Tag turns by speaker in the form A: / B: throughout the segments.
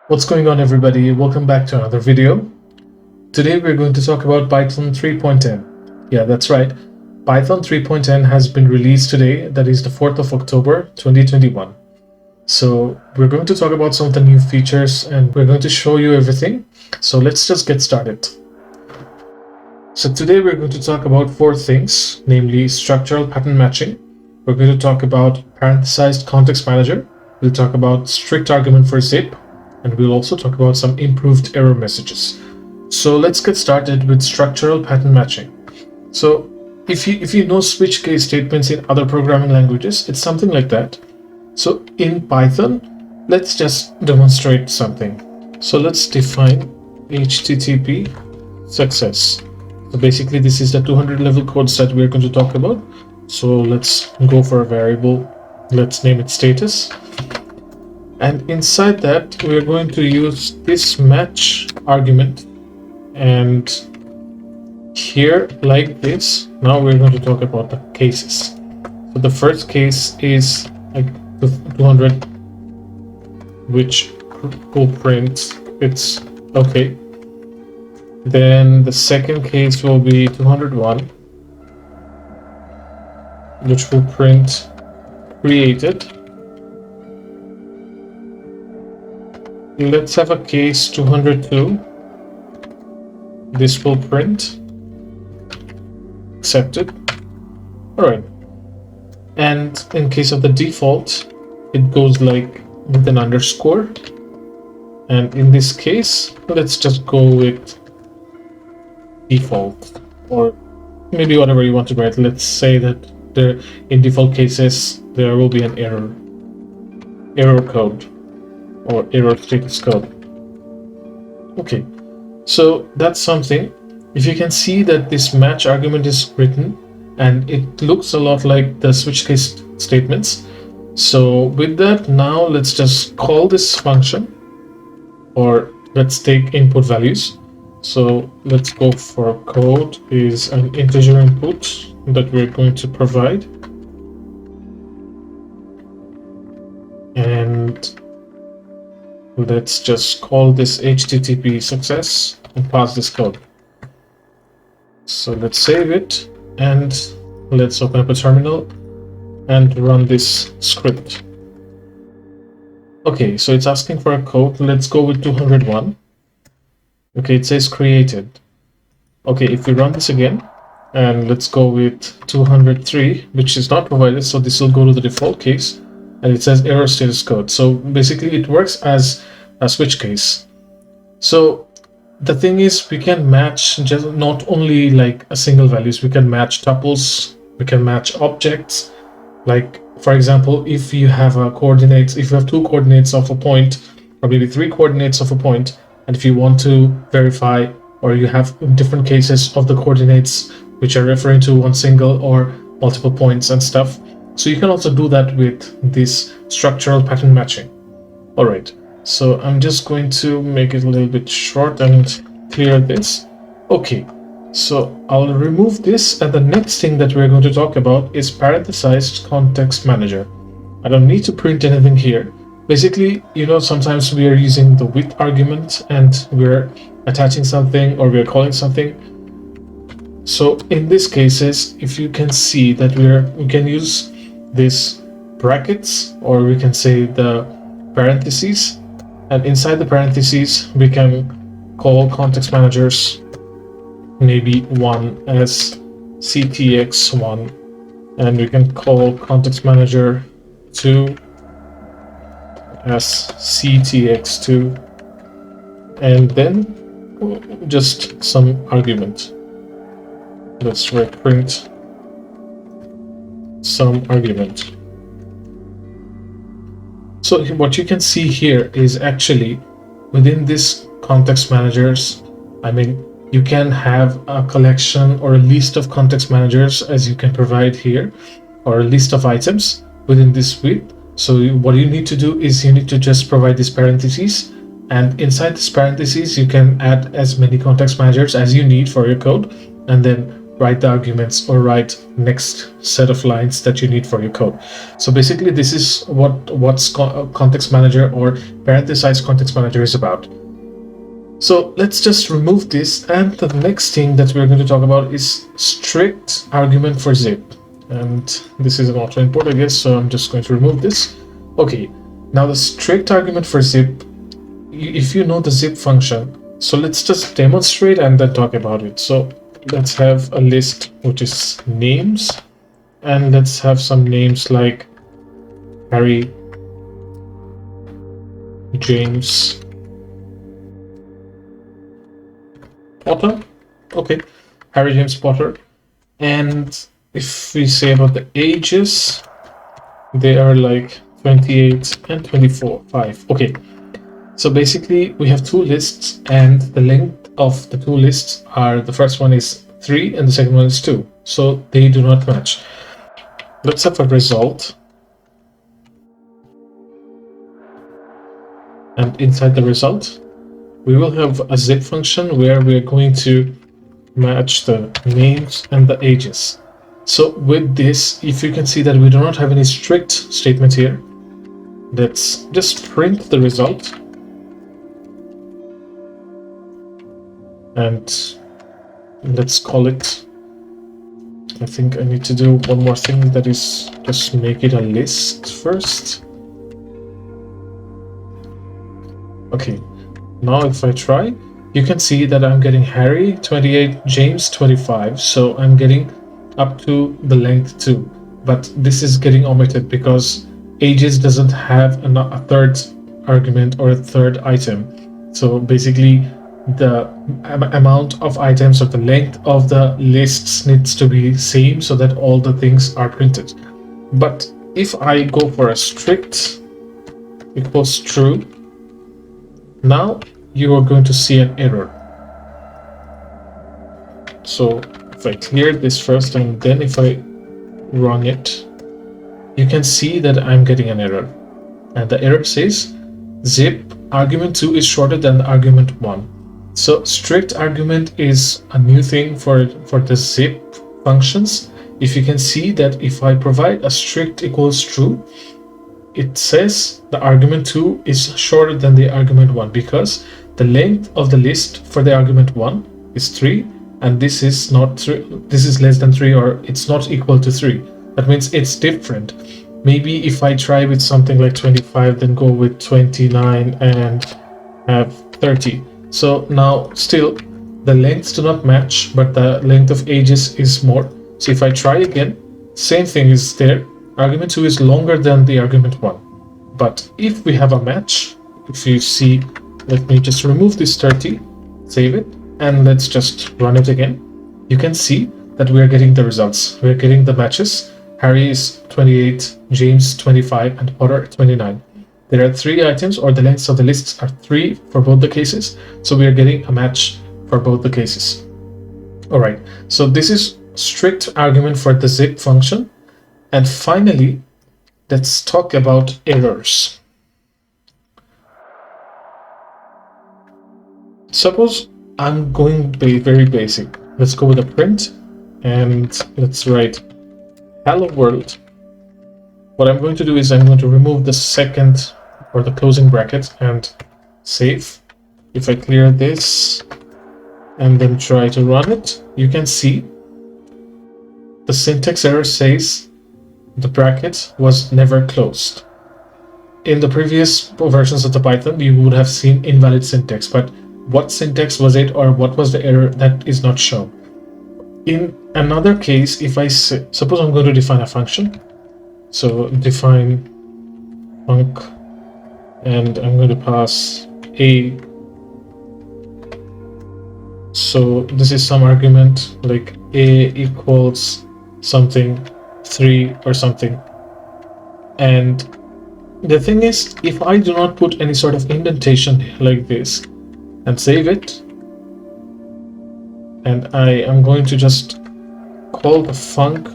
A: What's going on, everybody? Welcome back to another video. Today we're going to talk about Python 3.10. Yeah, that's right. Python 3.10 has been released today, that is the 4th of October 2021. So we're going to talk about some of the new features and we're going to show you everything. So let's just get started. So today we're going to talk about four things, namely structural pattern matching. We're going to talk about parenthesized context manager. We'll talk about strict argument for zip. And we'll also talk about some improved error messages. So let's get started with structural pattern matching. So if you know switch case statements in other programming languages, it's something like that. So in Python, let's just demonstrate something. So let's define HTTP success. So basically this is the 200 level codes that we're going to talk about. So let's go for a variable. Let's name it status. And inside that, we're going to use this match argument. And here, like this, now we're going to talk about the cases. So the first case is like 200, which will print it's okay. Then the second case will be 201, which will print created. Let's have a case 202. This will print accepted. Alright. And in case of the default, it goes like with an underscore. And in this case, let's just go with default, or maybe whatever you want to write. Let's say that in default cases, there will be an error code. Or error status code. Okay, so that's something. If you can see that this match argument is written and it looks a lot like the switch case statements. So with that, now let's just call this function, or let's take input values. So let's go for code is an integer input that we're going to provide. And let's just call this HTTP success and pass this code. So let's save it and let's open up a terminal and run this script. Okay, so it's asking for a code. Let's go with 201. Okay, it says created. Okay, if we run this again and let's go with 203, which is not provided, so this will go to the default case. And it says error status code. So basically it works as a switch case. So the thing is, we can match just not only like a single values, we can match tuples, we can match objects. Like for example, if you have if you have two coordinates of a point, or maybe three coordinates of a point, and if you want to verify, or you have different cases of the coordinates which are referring to one single or multiple points and stuff. So you can also do that with this structural pattern matching. All right, so I'm just going to make it a little bit short and clear this. Okay, so I'll remove this, and the next thing that we're going to talk about is parenthesized context manager. I don't need to print anything here. Basically, sometimes we are using the with argument and we're attaching something or we're calling something. So in these cases, if you can see that we can use this brackets, or we can say the parentheses, and inside the parentheses we can call context managers maybe one as ctx1, and we can call context manager 2 as ctx2, and then just some argument. Let's print some argument. So what you can see here is actually within this context managers, you can have a collection or a list of context managers as you can provide here, or a list of items within this with. So what you need to do is you need to just provide these parentheses, and inside this parentheses you can add as many context managers as you need for your code, and then write the arguments or write next set of lines that you need for your code. So basically this is what's context manager or parenthesized context manager is about. So let's just remove this, and the next thing that we're going to talk about is strict argument for zip. And this is an auto import, I guess, so I'm just going to remove this. Okay, now the strict argument for zip, if you know the zip function, so let's just demonstrate and then talk about it. So let's have a list which is names, and let's have some names like Harry, James, Potter. Okay, Harry, James, Potter. And if we say about the ages, they are like 28 and 24, 5. Okay, so basically we have two lists, and the length of the two lists are, the first one is 3 and the second one is 2. So they do not match. Let's have a result. And inside the result, we will have a zip function where we are going to match the names and the ages. So with this, if you can see that we do not have any strict statement here, let's just print the result. And let's call it, I think I need to do one more thing, that is just make it a list first. Okay. Now if I try, you can see that I'm getting Harry 28, James 25, so I'm getting up to the length 2. But this is getting omitted because ages doesn't have a third argument or a third item. So basically the amount of items or the length of the lists needs to be same so that all the things are printed. But if I go for a strict equals true, now you are going to see an error. So if I clear this first and then if I run it, you can see that I'm getting an error. And the error says zip argument 2 is shorter than the argument 1. So strict argument is a new thing for the zip functions. If you can see that if I provide a strict equals true, it says the argument 2 is shorter than the argument 1 because the length of the list for the argument 1 is 3, and this is not 3, this is less than 3, or it's not equal to 3. That means it's different. Maybe if I try with something like 25, then go with 29 and have 30. So now still the lengths do not match, but the length of ages is more. So if I try again, same thing is there. Argument 2 is longer than the argument 1. But if we have a match, if you see, let me just remove this 30, save it, and let's just run it again. You can see that we are getting the results. We are getting the matches. Harry is 28, James 25, and Potter 29. There are 3 items, or the lengths of the lists are 3 for both the cases. So we are getting a match for both the cases. All right, so this is strict argument for the zip function. And finally, let's talk about errors. Suppose I'm going very basic. Let's go with a print and let's write hello world. What I'm going to do is I'm going to remove the second or the closing bracket and save. If I clear this and then try to run it, you can see the syntax error says the bracket was never closed. In the previous versions of the Python, you would have seen invalid syntax, but what syntax was it, or what was the error, that is not shown. In another case, if I say, suppose I'm going to define a function, so define func, and I'm going to pass a, so this is some argument like a equals something 3 or something. And the thing is, if I do not put any sort of indentation like this and save it, and I am going to just call the func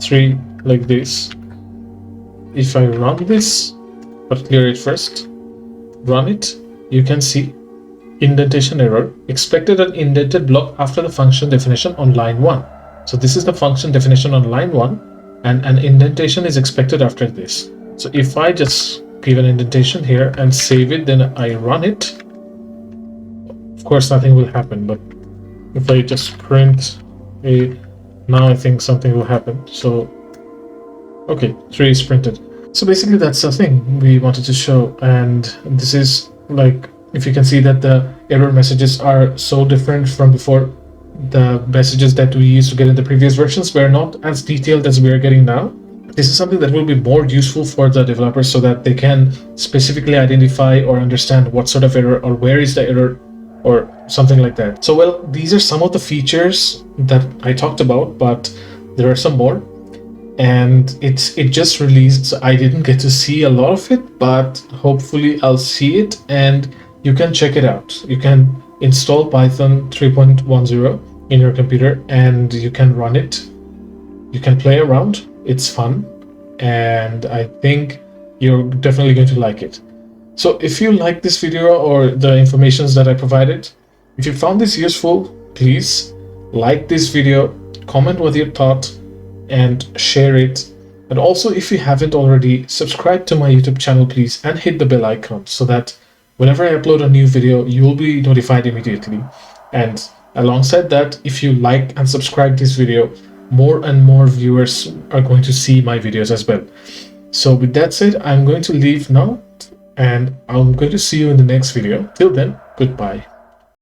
A: 3 like this. If I run this, but clear it first, run it, you can see indentation error, expected an indented block after the function definition on line 1. So this is the function definition on line 1, and an indentation is expected after this. So if I just give an indentation here and save it, then I run it, of course nothing will happen. But if I just print a, now I think something will happen. So okay, 3 is printed. So basically that's the thing we wanted to show, and this is like, if you can see that the error messages are so different from before. The messages that we used to get in the previous versions were not as detailed as we are getting now. This is something that will be more useful for the developers so that they can specifically identify or understand what sort of error or where is the error or something like that. So well, these are some of the features that I talked about, but there are some more. And it just released, so I didn't get to see a lot of it, but hopefully I'll see it and you can check it out. You can install Python 3.10 in your computer and you can run it. You can play around. It's fun, and I think you're definitely going to like it. So if you like this video or the information that I provided, if you found this useful, please like this video, comment what you thought, and share it. And also, if you haven't already, subscribe to my YouTube channel please, and hit the bell icon so that whenever I upload a new video you will be notified immediately. And alongside that, if you like and subscribe this video, more and more viewers are going to see my videos as well. So with that said, I'm going to leave now and I'm going to see you in the next video. Till then, goodbye.